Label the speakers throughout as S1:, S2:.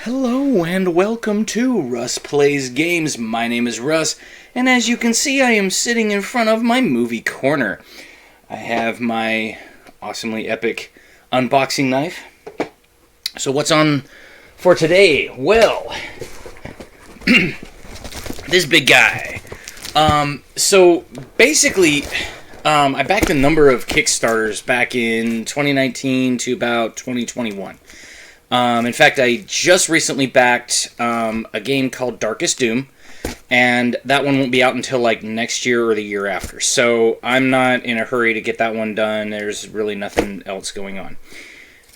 S1: Hello and welcome to Russ Plays Games. My name is Russ, and as you can see, I am sitting in front of my movie corner. I have my awesomely epic unboxing knife. So what's on for today? Well, this big guy. So basically, I backed a number of Kickstarters back in 2019 to about 2021. In fact, I just recently backed a game called Darkest Doom, and that one won't be out until like next year or the year after. So I'm not in a hurry to get that one done. There's really nothing else going on.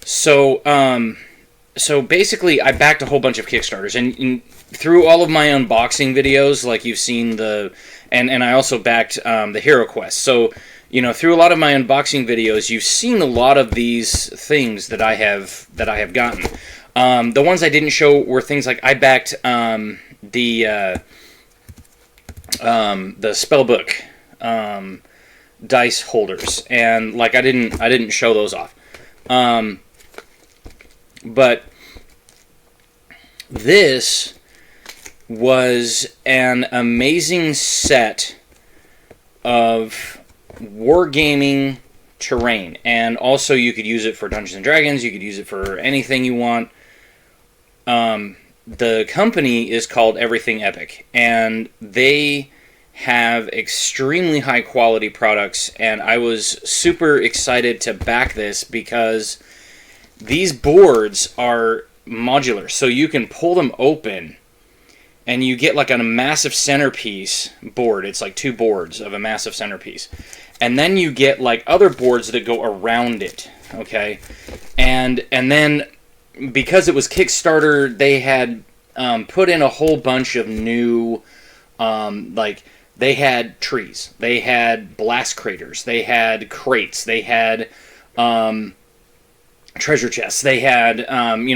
S1: So basically, I backed a whole bunch of Kickstarters, and through all of my unboxing videos, like you've seen and I also backed the Hero Quest. So through a lot of my unboxing videos, you've seen a lot of these things that I have gotten. The ones I didn't show were things like I backed the spellbook dice holders, and like I didn't show those off. But this was an amazing set of wargaming terrain, and also you could use it for Dungeons and Dragons. You could use it for anything you want. The company is called Everything Epic, and they have extremely high quality products, and I was super excited to back this because these boards are modular, so you can pull them open and you get like a massive centerpiece board. It's like two boards of a massive centerpiece. And then you get like other boards that go around it, okay? And then because it was Kickstarter, they had put in a whole bunch of new, like they had trees, they had blast craters, they had crates, they had treasure chests, they had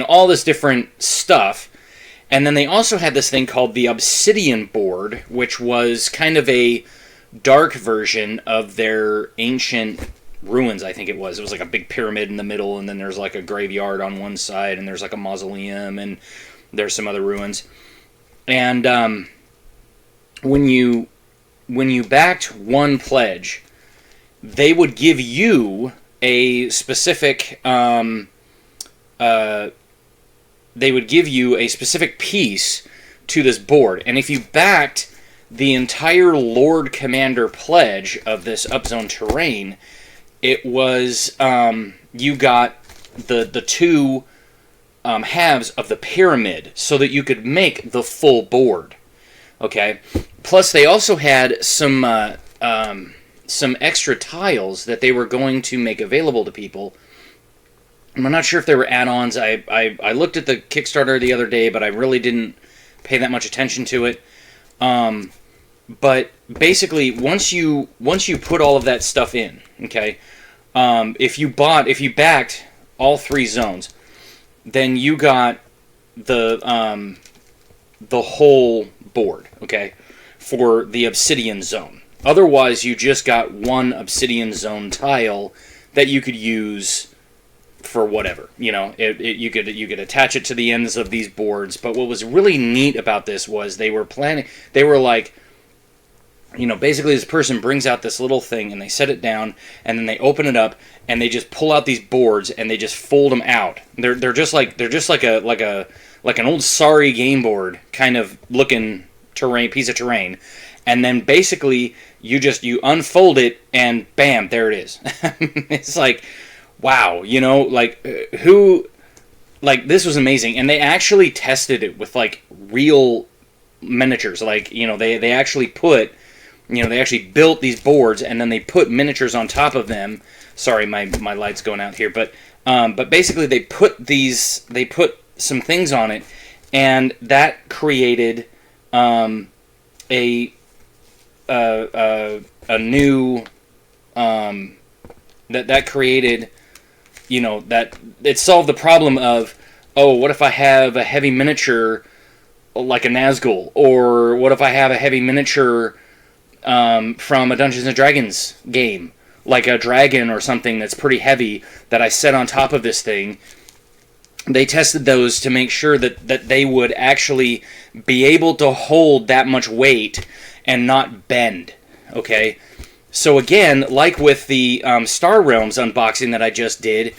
S1: all this different stuff. And then they also had this thing called the Obsidian Board, which was kind of a dark version of their ancient ruins, I think it was. It was like a big pyramid in the middle, and then there's like a graveyard on one side, and there's like a mausoleum, and there's some other ruins. And when you backed one pledge, they would give you a specific piece to this board. And if you backed the entire Lord Commander pledge of this Upzone terrain, it was, you got the two halves of the pyramid so that you could make the full board. Okay? Plus, they also had some extra tiles that they were going to make available to people. I'm not sure if they were add-ons. I looked at the Kickstarter the other day, but I really didn't pay that much attention to it. But basically, once you put all of that stuff in, okay, if you backed all three zones, then you got the whole board, okay, for the Obsidian Zone. Otherwise, you just got one Obsidian Zone tile that you could use for whatever, you could attach it to the ends of these boards. But what was really neat about this was they were like, basically this person brings out this little thing and they set it down, and then they open it up and they just pull out these boards and they just fold them out. They're just like an old sorry game board kind of looking piece of terrain, and then basically you unfold it and bam, there it is. It's like, wow, this was amazing. And they actually tested it with like real miniatures. Like, they actually put, they actually built these boards and then they put miniatures on top of them. Sorry, my light's going out here, but basically they put some things on it, and that created a new that created, that it solved the problem of, oh, what if I have a heavy miniature like a Nazgul, or what if I have a heavy miniature from a Dungeons and Dragons game, like a dragon or something that's pretty heavy, that I set on top of this thing, they tested those to make sure that they would actually be able to hold that much weight and not bend, okay? So again, like with the Star Realms unboxing that I just did,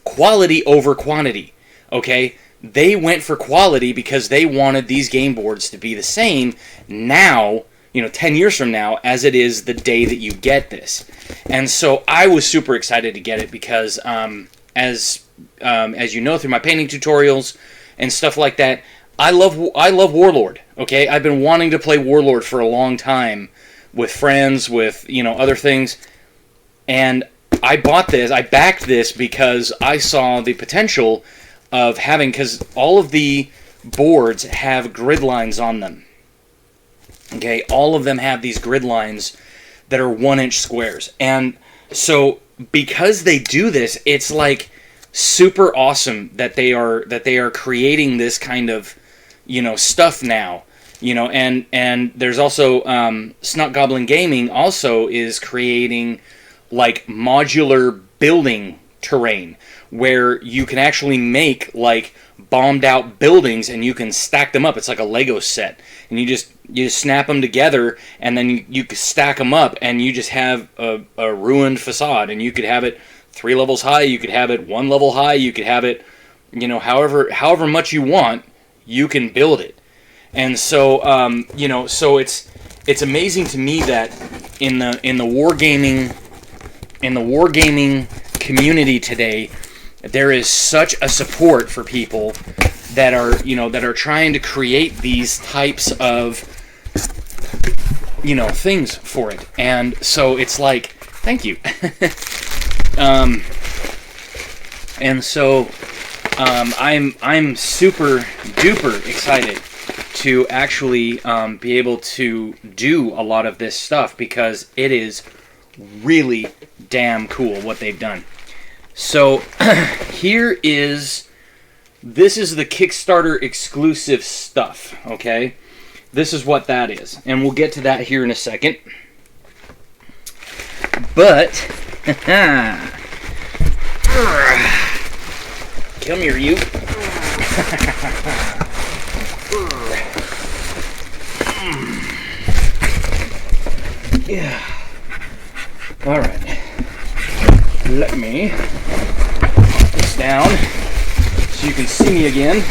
S1: quality over quantity, okay? They went for quality because they wanted these game boards to be the same now, 10 years from now, as it is the day that you get this. And so I was super excited to get it because, as you know through my painting tutorials and stuff like that, I love Warlord, okay? I've been wanting to play Warlord for a long time with friends, with, other things. And I bought this, I backed this because I saw the potential of having, because all of the boards have grid lines on them. Okay, all of them have these grid lines that are 1-inch squares. And so because they do this, it's like super awesome that they are creating this kind of, stuff now. And there's also Snot Goblin Gaming also is creating like modular building terrain where you can actually make like bombed out buildings and you can stack them up. It's like a Lego set, and you just snap them together and then you stack them up and you just have a ruined facade, and you could have it 3 levels high, you could have it 1 level high, you could have it however much you want, you can build it. And so so it's amazing to me that in the wargaming community today, there is such a support for people that are trying to create these types of things for it. And so it's like, thank you. And so I'm super duper excited to actually be able to do a lot of this stuff, because it is really damn cool what they've done. So this is the Kickstarter exclusive stuff, okay? This is what that is, and we'll get to that here in a second. But come here, you. Yeah. All right. Let me put this down so you can see me again,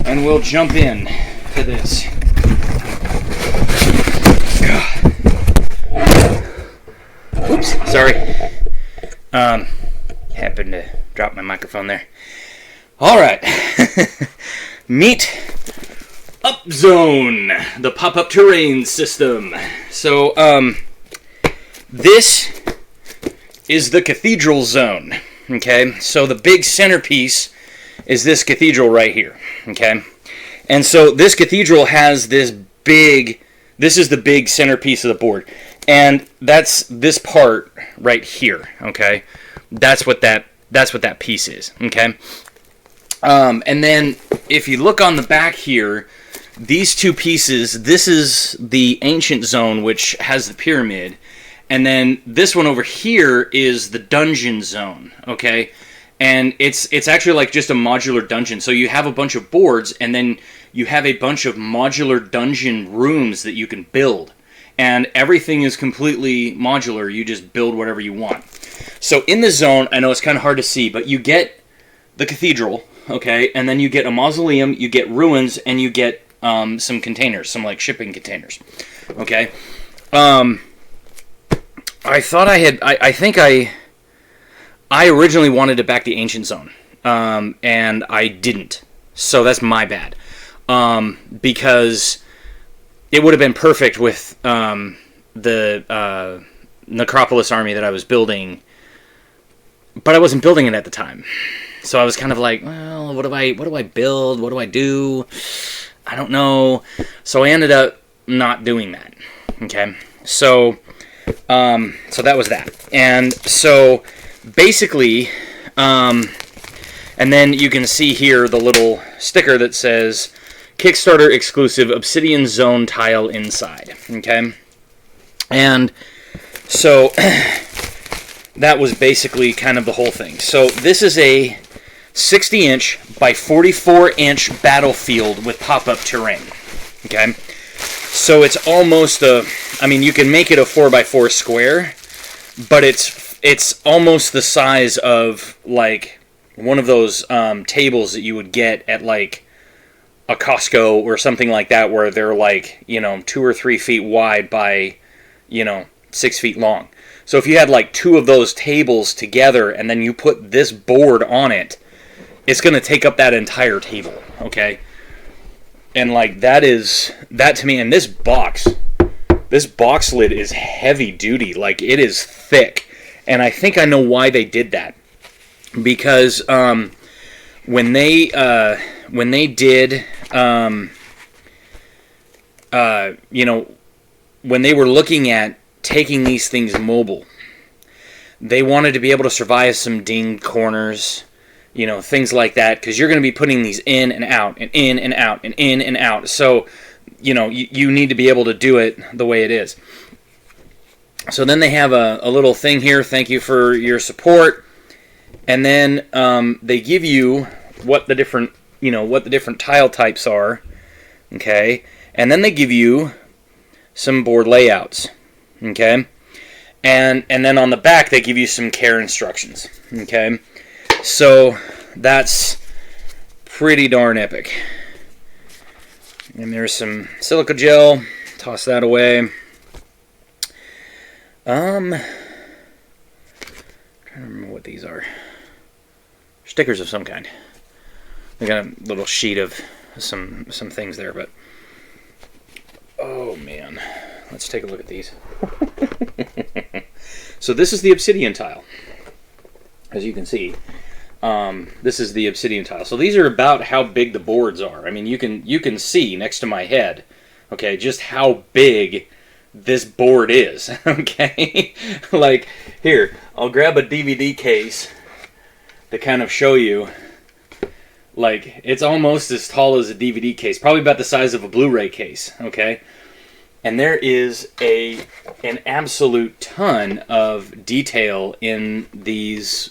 S1: and we'll jump in to this. Oops, sorry. Happened to drop my microphone there. All right. Meet Upzone, the pop-up terrain system. So, this is the Cathedral Zone, okay? So the big centerpiece is this cathedral right here, okay? And so this cathedral has this is the big centerpiece of the board. And that's this part right here, okay? That's what that piece is, okay? And then if you look on the back here, these two pieces, this is the ancient zone, which has the pyramid, and then this one over here is the dungeon zone, okay? And it's actually like just a modular dungeon. So you have a bunch of boards, and then you have a bunch of modular dungeon rooms that you can build. And everything is completely modular. You just build whatever you want. So in the zone, I know it's kind of hard to see, but you get the cathedral, okay? And then you get a mausoleum, you get ruins, and you get some containers, some like shipping containers, okay? I thought I originally wanted to back the ancient zone, and I didn't. So that's my bad. Because it would have been perfect with the Necropolis army that I was building, but I wasn't building it at the time. So I was kind of like, well, what do I build? What do I do? I don't know. So I ended up not doing that. Okay. So that was that. And so basically, and then you can see here the little sticker that says Kickstarter exclusive Obsidian Zone tile inside. Okay. And so that was basically kind of the whole thing. So this is a 60-inch by 44-inch battlefield with pop-up terrain. Okay? So it's almost I mean, you can make it a 4x4 square, but it's almost the size of, like, one of those tables that you would get at, like, a Costco or something like that, where they're, like, 2 or 3 feet wide by, 6 feet long. So if you had, like, 2 of those tables together and then you put this board on it, it's going to take up that entire table, okay? And, like, that to me, and this box lid is heavy duty. Like, it is thick. And I think I know why they did that. Because when they did, when they were looking at taking these things mobile, they wanted to be able to survive some dinged corners, things like that, because you're going to be putting these in and out, and in and out, and in and out. So, you need to be able to do it the way it is. So then they have a little thing here, thank you for your support. And then they give you what the different tile types are, okay? And then they give you some board layouts, okay? And then on the back they give you some care instructions, okay? So that's pretty darn epic. And there's some silica gel. Toss that away. Trying to remember what these are. Stickers of some kind. I got a little sheet of some things there, but oh man, let's take a look at these. So this is the Obsidian Tile, as you can see. This is the Obsidian Tile. So these are about how big the boards are. I mean, you can see next to my head, okay, just how big this board is. Okay, like here, I'll grab a DVD case to kind of show you. Like, it's almost as tall as a DVD case, probably about the size of a Blu-ray case. Okay, and there is an absolute ton of detail in these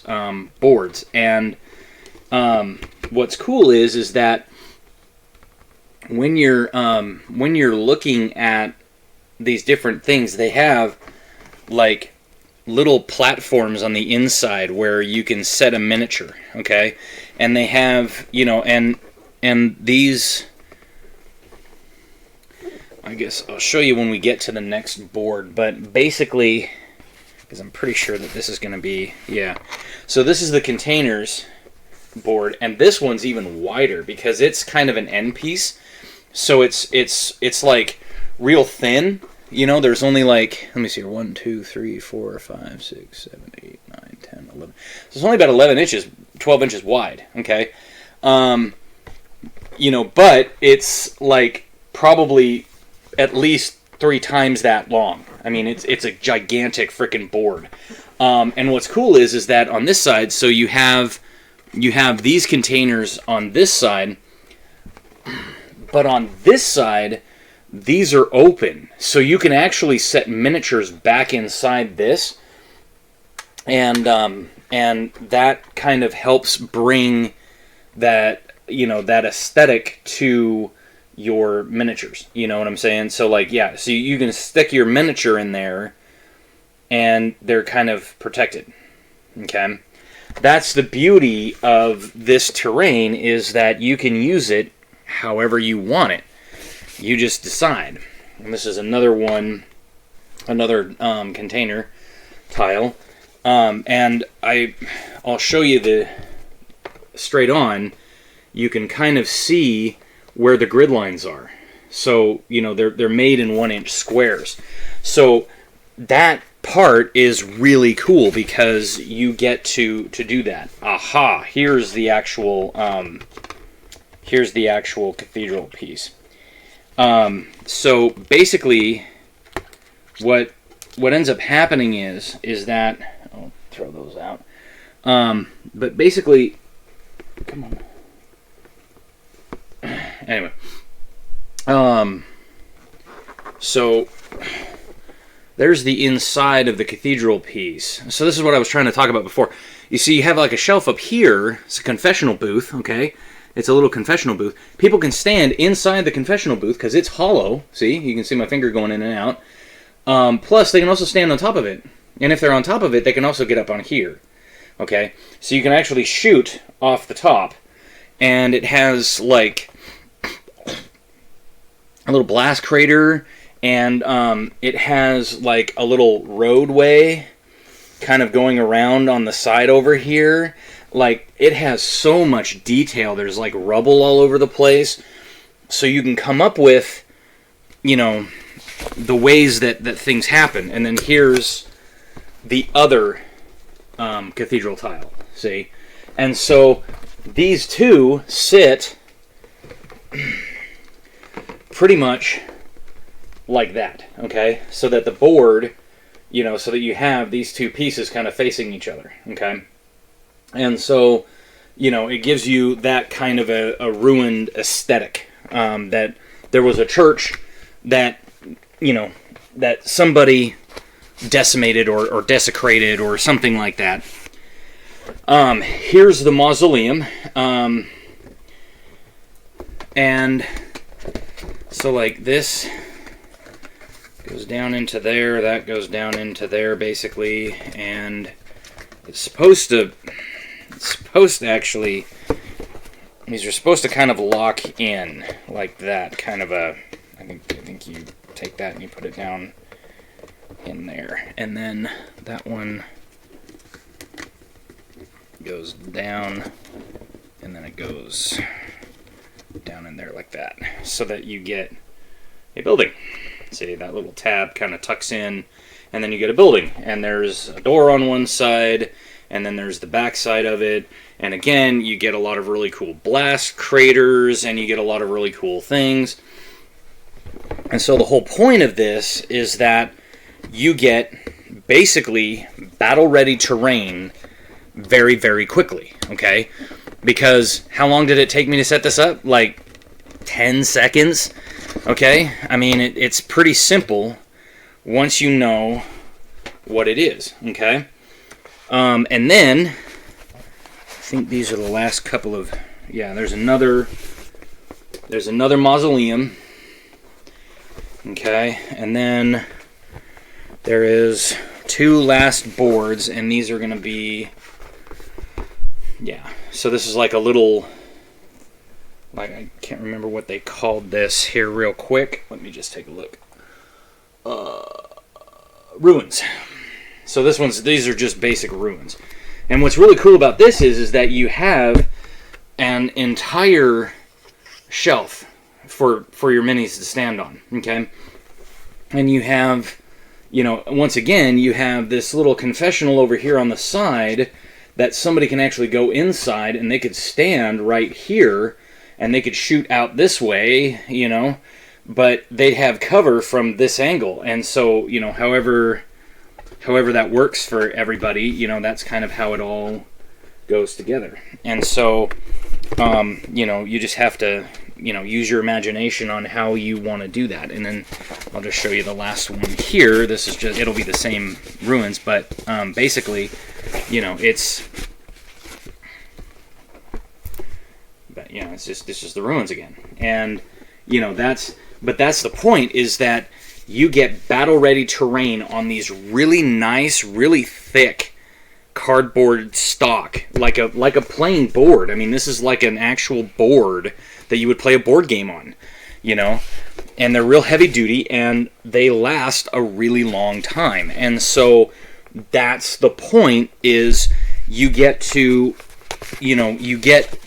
S1: boards. And what's cool is that when you're looking at these different things, they have like little platforms on the inside where you can set a miniature, okay? And they have, and these, I guess I'll show you when we get to the next board, but basically, because I'm pretty sure that this is going to be, yeah. So this is the containers board, and this one's even wider because it's kind of an end piece. So it's like real thin. There's only like, let me see here, 1, 2, 3, 4, 5, 6, 7, 8, 9, 10, 11. So it's only about 11 inches, 12 inches wide, okay? But it's like probably at least 3 times that long. I mean, it's a gigantic freaking board. And what's cool is that on this side, so you have these containers on this side, but on this side, these are open, so you can actually set miniatures back inside this, and that kind of helps bring that that aesthetic to your miniatures. You know what I'm saying? So like, yeah, so you can stick your miniature in there, and they're kind of protected. Okay, that's the beauty of this terrain, is that you can use it however you want it. You just decide. And this is another one, another container tile, and I'll show you the straight on. You can kind of see where the grid lines are. So they're made in 1-inch squares. So that part is really cool because you get to do that. Aha! Here's the actual cathedral piece. So basically, what ends up happening is that, I'll throw those out. But basically, come on. Anyway, so there's the inside of the cathedral piece. So this is what I was trying to talk about before. you see you have like a shelf up here. It's a confessional booth, okay? It's a little confessional booth. People can stand inside the confessional booth because it's hollow. See, you can see my finger going in and out. Plus, they can also stand on top of it. And if they're on top of it, they can also get up on here. Okay? So you can actually shoot off the top. And it has, like, a little blast crater. And it has, like, a little roadway kind of going around on the side over here. Like, it has so much detail. There's, like, rubble all over the place. So you can come up with, you know, the ways that things happen. And then here's the other cathedral tile, see? And so these two sit pretty much like that, okay? So that the board, you know, so that you have these two pieces kind of facing each other, okay? And so, you know, it gives you that kind of a ruined aesthetic, that there was a church that, you know, that somebody decimated or desecrated or something like that. Here's the mausoleum. And so, like, this goes down into there, that goes down into there, basically, and it's supposed to actually, these are supposed to kind of lock in, like that, kind of a, I think you take that and you put it down in there, and then that one goes down, and then it goes down in there like that, so that you get a building. See, that little tab kind of tucks in, and then you get a building, and there's a door on one side, and then there's the back side of it, and again, you get a lot of really cool blast craters, and you get a lot of really cool things. And so the whole point of this is that you get basically battle-ready terrain very, very quickly, okay? Because how long did it take me to set this up? Like 10 seconds, okay? I mean, it's pretty simple once you know what it is, okay? And then, I think these are the last couple of, yeah, there's another mausoleum, okay? And then there is two last boards, and these are going to be, yeah, so this is like a little, like, I can't remember what they called this here real quick. Let me just take a look. Ruins. So these are just basic ruins. And what's really cool about this is that you have an entire shelf for your minis to stand on, okay? And you have, you know, once again, you have this little confessional over here on the side that somebody can actually go inside, and they could stand right here, and they could shoot out this way, you know, but they'd have cover from this angle. And so, you know, however that works for everybody, you know, that's kind of how it all goes together. And so, you know, you just have to, you know, use your imagination on how you want to do that. And then I'll just show you the last one here. This is just, it'll be the same ruins, but basically, you know, it's just the ruins again. And, you know, that's the point, is that you get battle-ready terrain on these really nice, really thick cardboard stock, like a plain board. I mean, this is like an actual board that you would play a board game on, you know? And they're real heavy duty, and they last a really long time. And so that's the point, is you get to, you know, you get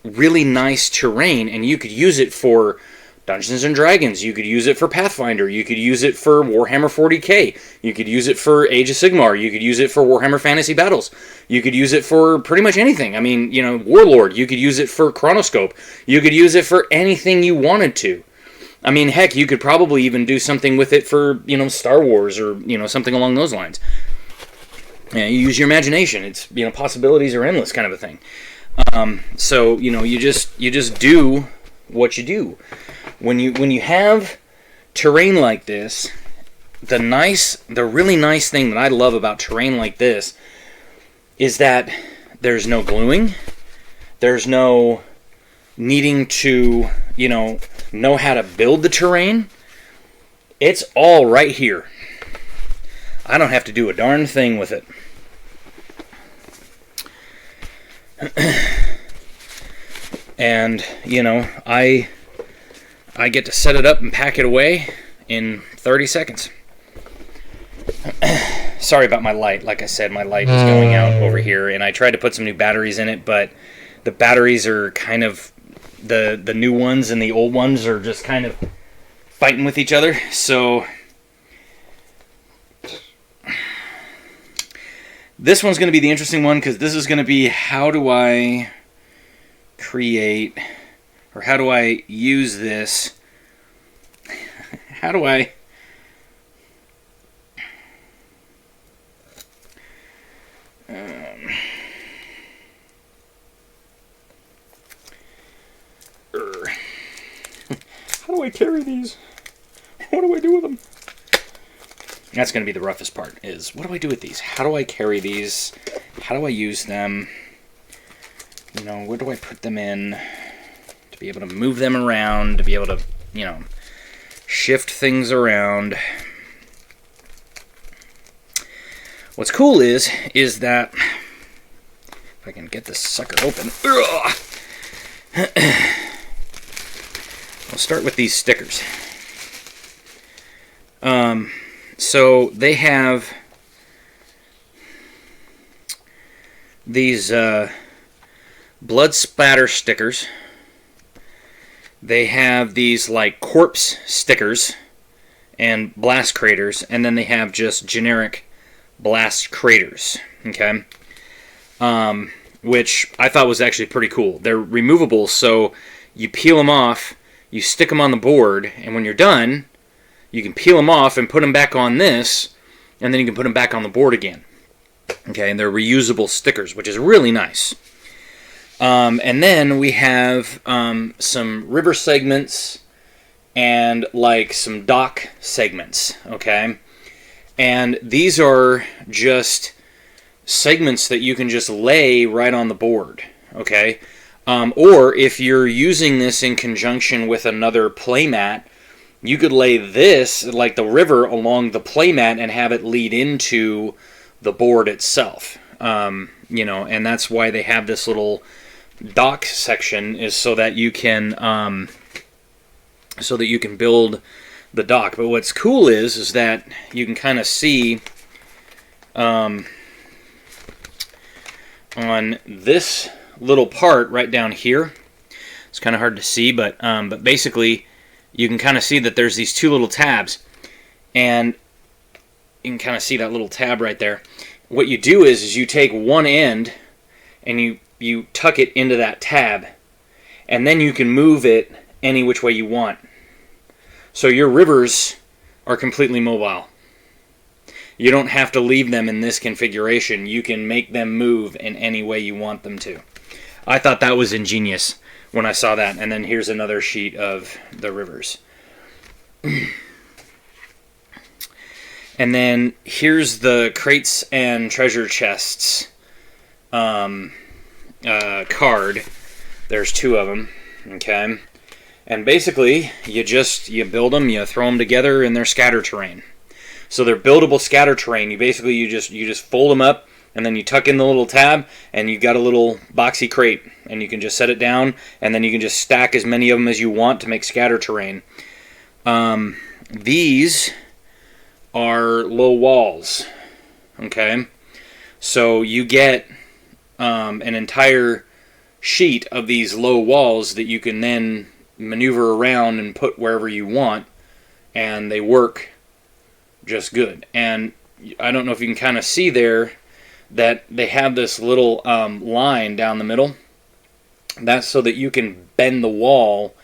S1: really nice terrain, and you could use it for Dungeons and Dragons, you could use it for Pathfinder, you could use it for Warhammer 40k, you could use it for Age of Sigmar, you could use it for Warhammer Fantasy Battles, you could use it for pretty much anything. I mean, you know, Warlord, you could use it for Chronoscope, you could use it for anything you wanted to. I mean, heck, you could probably even do something with it for, you know, Star Wars, or, you know, something along those lines. Yeah, you use your imagination. It's, you know, possibilities are endless, kind of a thing. So, you know, you just do what you do. When you have terrain like this, the really nice thing that I love about terrain like this is that there's no gluing. There's no needing to, know how to build the terrain. It's all right here. I don't have to do a darn thing with it. And, I get to set it up and pack it away in 30 seconds. Sorry about my light. Like I said, my light is going out over here, and I tried to put some new batteries in it, but the batteries are kind of, the new ones and the old ones are just kind of fighting with each other. So this one's going to be the interesting one, because this is going to be, how do I create, or how do I use this? How do I... How do I carry these? What do I do with them? That's going to be the roughest part, is what do I do with these? How do I carry these? How do I use them? Where do I put them in? To be able to move them around, to be able to, shift things around. What's cool is that, if I can get this sucker open, I'll start with these stickers. So they have these blood splatter stickers. They have these like corpse stickers and blast craters, and then they have just generic blast craters, okay? Which I thought was actually pretty cool. They're removable, so you peel them off, you stick them on the board, and when you're done, you can peel them off and put them back on this, and then you can put them back on the board again. Okay, and they're reusable stickers, which is really nice. And then we have some river segments and like some dock segments, okay? And these are just segments that you can just lay right on the board, okay? Or if you're using this in conjunction with another playmat, you could lay this, like the river, along the playmat and have it lead into the board itself. And that's why they have this little dock section, is so that you can build the dock. But what's cool is that you can kind of see on this little part right down here. It's kind of hard to see, but basically you can kind of see that there's these two little tabs, and you can kind of see that little tab right there. What you do is you take one end and you tuck it into that tab, and then you can move it any which way you want. So your rivers are completely mobile. You don't have to leave them in this configuration. You can make them move in any way you want them to. I thought that was ingenious when I saw that. And then here's another sheet of the rivers. And then here's the crates and treasure chests card. There's two of them, okay? And basically, you build them, you throw them together, and they're scatter terrain. So they're buildable scatter terrain. You just fold them up, and then you tuck in the little tab, and you got a little boxy crate, and you can just set it down, and then you can just stack as many of them as you want to make scatter terrain. These are low walls, okay? So you get an entire sheet of these low walls that you can then maneuver around and put wherever you want, and they work just good. And I don't know if you can kind of see there that they have this little line down the middle. That's so that you can bend the wall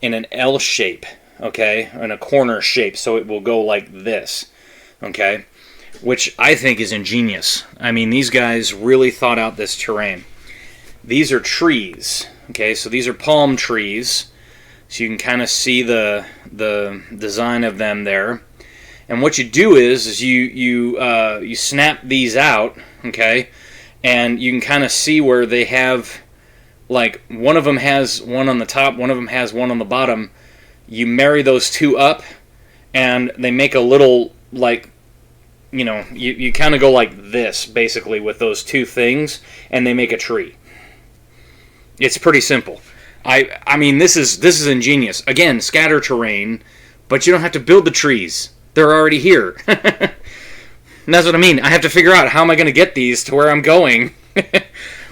S1: in an L shape, okay, in a corner shape, so it will go like this, okay, which I think is ingenious. I mean, these guys really thought out this terrain. These are trees, okay, so these are palm trees, so you can kind of see the design of them there. And what you do is you snap these out, okay, and you can kind of see where they have, like, one of them has one on the top, one of them has one on the bottom. You marry those two up, and they make a little, like, you kind of go like this, basically, with those two things, and they make a tree. It's pretty simple. I mean, this is ingenious. Again, scatter terrain, but you don't have to build the trees. They're already here. And that's what I mean. I have to figure out how am I going to get these to where I'm going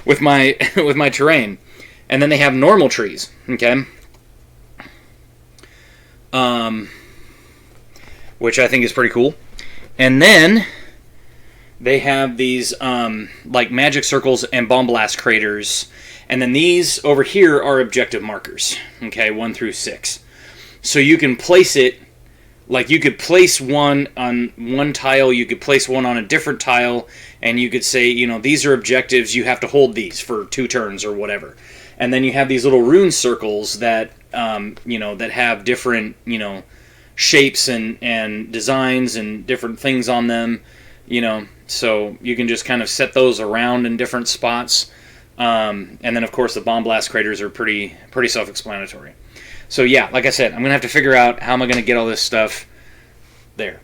S1: with my terrain. And then they have normal trees, okay? Which I think is pretty cool. And then they have these like magic circles and bomb blast craters. And then these over here are objective markers, okay, 1 through 6. So you can place it, like you could place one on one tile, you could place one on a different tile, and you could say, these are objectives, you have to hold these for 2 turns or whatever. And then you have these little rune circles that, that have different, shapes and designs and different things on them, so you can just kind of set those around in different spots. And then, of course, the bomb blast craters are pretty self-explanatory. So yeah, like I said, I'm gonna have to figure out how am I gonna get all this stuff there.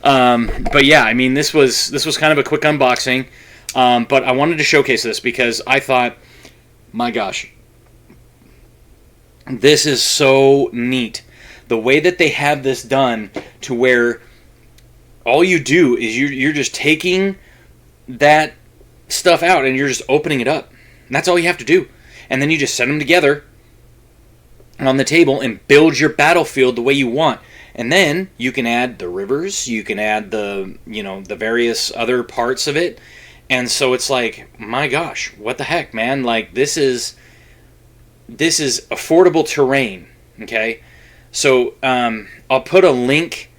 S1: But yeah, I mean, this was kind of a quick unboxing, but I wanted to showcase this because I thought, my gosh, this is so neat. The way that they have this done to where all you do is you're just taking that stuff out and you're just opening it up. And that's all you have to do. And then you just set them together on the table and build your battlefield the way you want. And then you can add the rivers, you can add the various other parts of it. And so it's like, my gosh, what the heck, man? Like, this is affordable terrain, okay? So I'll put a link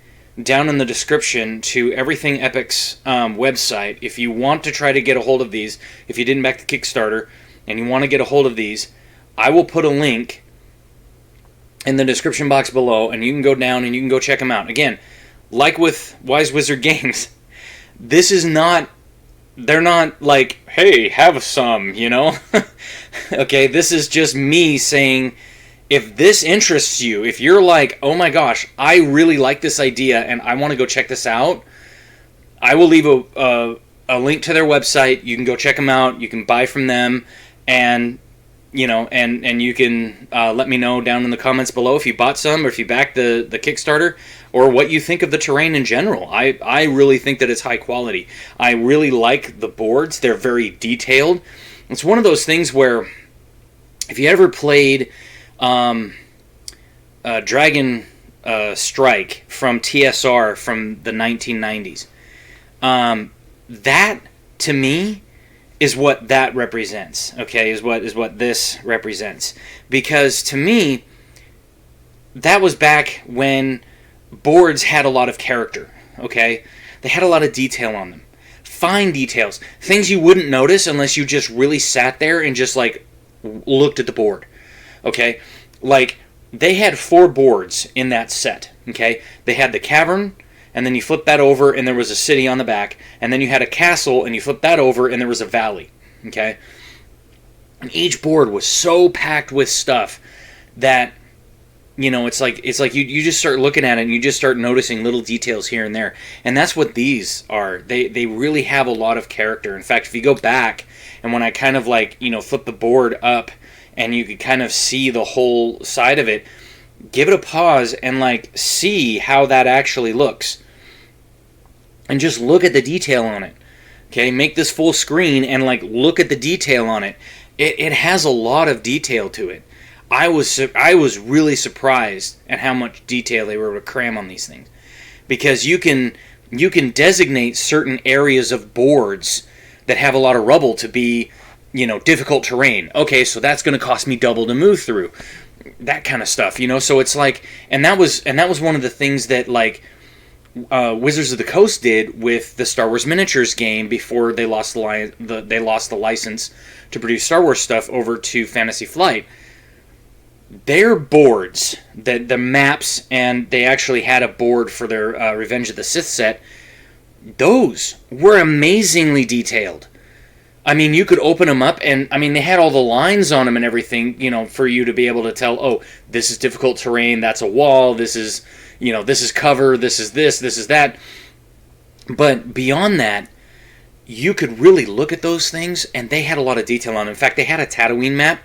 S1: down in the description to Everything Epic's website. If you want to try to get a hold of these, if you didn't back the Kickstarter and you want to get a hold of these, I will put a link in the description box below, and you can go down and you can go check them out. Again, like with Wise Wizard Games, this is not, they're not like, hey, have some, Okay, this is just me saying, if this interests you, if you're like, oh my gosh, I really like this idea and I want to go check this out, I will leave a link to their website. You can go check them out. You can buy from them, and and you can let me know down in the comments below if you bought some or if you backed the Kickstarter, or what you think of the terrain in general. I really think that it's high quality. I really like the boards. They're very detailed. It's one of those things where if you ever played Dragon Strike from TSR from the 1990s, that to me is what that represents. Okay, is what this represents, because to me that was back when boards had a lot of character. Okay, they had a lot of detail on them, fine details, things you wouldn't notice unless you just really sat there and just like looked at the board. Okay, like they had 4 boards in that set. Okay, they had the cavern, and then you flip that over and there was a city on the back, and then you had a castle and you flip that over and there was a valley. Okay, and each board was so packed with stuff that it's like you just start looking at it and you just start noticing little details here and there. And that's what these are. They really have a lot of character. In fact, if you go back and when I kind of like flip the board up and you could kind of see the whole side of it, give it a pause and like see how that actually looks, and just look at the detail on it. Okay, make this full screen and like look at the detail on it. It has a lot of detail to it. I was really surprised at how much detail they were able to cram on these things, because you can designate certain areas of boards that have a lot of rubble to be difficult terrain. Okay, so that's going to cost me double to move through. That kind of stuff, So it's like, and that was one of the things that like Wizards of the Coast did with the Star Wars miniatures game before they lost the license to produce Star Wars stuff over to Fantasy Flight. Their boards, the maps, and they actually had a board for their Revenge of the Sith set. Those were amazingly detailed. I mean, you could open them up, and I mean, they had all the lines on them and everything, you know, for you to be able to tell, oh, this is difficult terrain, that's a wall, this is, you know, this is cover, this is that. But beyond that, you could really look at those things, and they had a lot of detail on them. In fact, they had a Tatooine map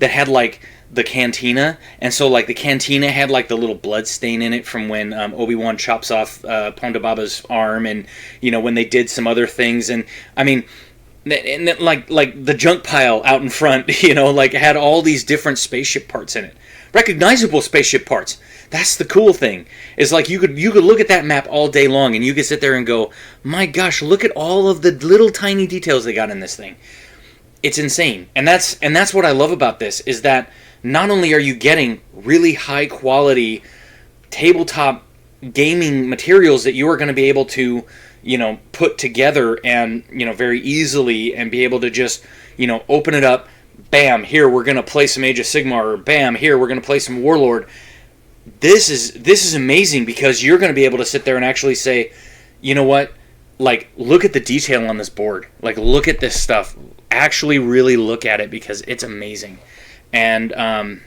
S1: that had, like, the cantina, and so, like, the cantina had, like, the little blood stain in it from when Obi-Wan chops off Ponda Baba's arm, and, you know, when they did some other things, and, I mean, and like the junk pile out in front, you know, like, had all these different spaceship parts in it. Recognizable spaceship parts. That's the cool thing. Is like you could look at that map all day long, and you could sit there and go, my gosh, look at all of the little tiny details they got in this thing. It's insane. And that's what I love about this, is that not only are you getting really high quality tabletop gaming materials that you are going to be able to, you know, put together and, you know, very easily, and be able to just, you know, open it up, bam, here we're going to play some Age of Sigmar, or bam, here we're going to play some Warlord. This is amazing, because you're going to be able to sit there and actually say, you know what, like, look at the detail on this board. Like, look at this stuff. Actually really look at it, because it's amazing. And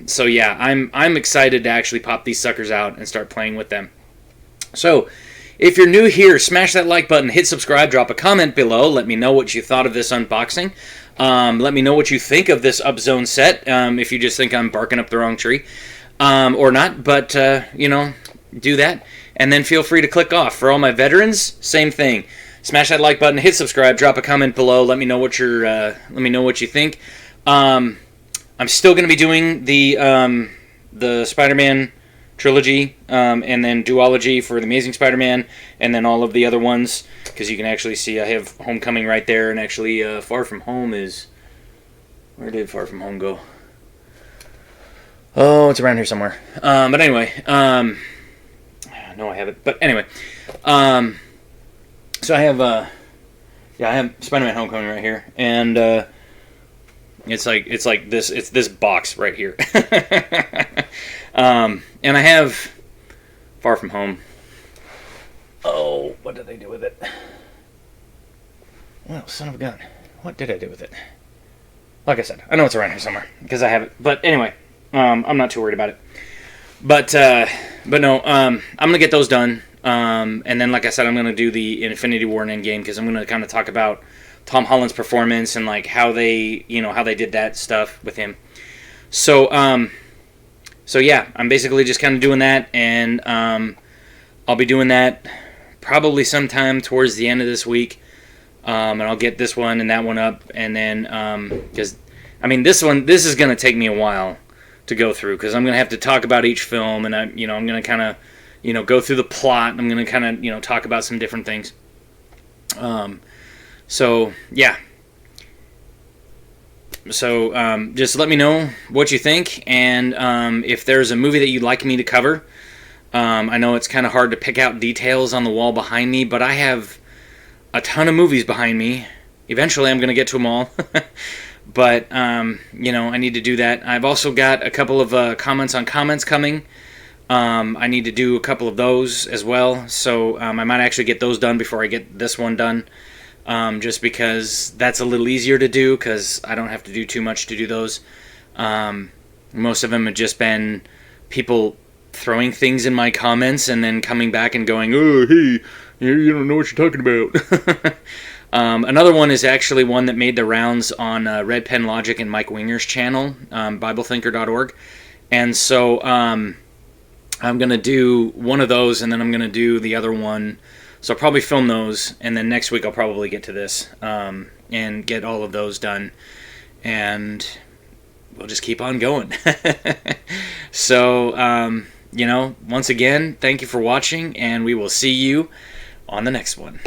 S1: so yeah, I'm excited to actually pop these suckers out and start playing with them. So if you're new here, smash that like button, hit subscribe, drop a comment below. Let me know what you thought of this unboxing. Let me know what you think of this Upzone set, if you just think I'm barking up the wrong tree. Or not, but, you know, do that. And then feel free to click off. For all my veterans, same thing. Smash that like button, hit subscribe, drop a comment below. Let me know what let me know what you think. I'm still going to be doing the Spider-Man trilogy, and then duology for the Amazing Spider-Man, and then all of the other ones, because you can actually see I have Homecoming right there, and actually Far From Home is... Where did Far From Home go? Oh, it's around here somewhere. But anyway, no, I have it. But anyway, so I have, yeah, I have Spider-Man Homecoming right here, and it's like this box right here, and I have Far From Home. Oh, what did I do with it? Well, son of a gun, what did I do with it? Like I said, I know it's around here somewhere because I have it. But anyway. I'm not too worried about it, but no, I'm gonna get those done, and then, like I said, I'm gonna do the Infinity War and Endgame, because I'm gonna kind of talk about Tom Holland's performance and, like, how they did that stuff with him. So yeah, I'm basically just kind of doing that, and I'll be doing that probably sometime towards the end of this week, and I'll get this one and that one up, and then because I mean this is gonna take me a while to go through, because I'm going to have to talk about each film, and I'm going to kind of, go through the plot, and I'm going to kind of, talk about some different things. So, yeah. So, just let me know what you think, and if there's a movie that you'd like me to cover. I know it's kind of hard to pick out details on the wall behind me, but I have a ton of movies behind me. Eventually, I'm going to get to them all. But, I need to do that. I've also got a couple of comments on comments coming. I need to do a couple of those as well. So I might actually get those done before I get this one done. Just because that's a little easier to do, because I don't have to do too much to do those. Most of them have just been people throwing things in my comments and then coming back and going, oh, hey, you don't know what you're talking about. Another one is actually one that made the rounds on Red Pen Logic and Mike Winger's channel, BibleThinker.org. And so I'm going to do one of those, and then I'm going to do the other one. So I'll probably film those, and then next week I'll probably get to this and get all of those done. And we'll just keep on going. So, once again, thank you for watching, and we will see you on the next one.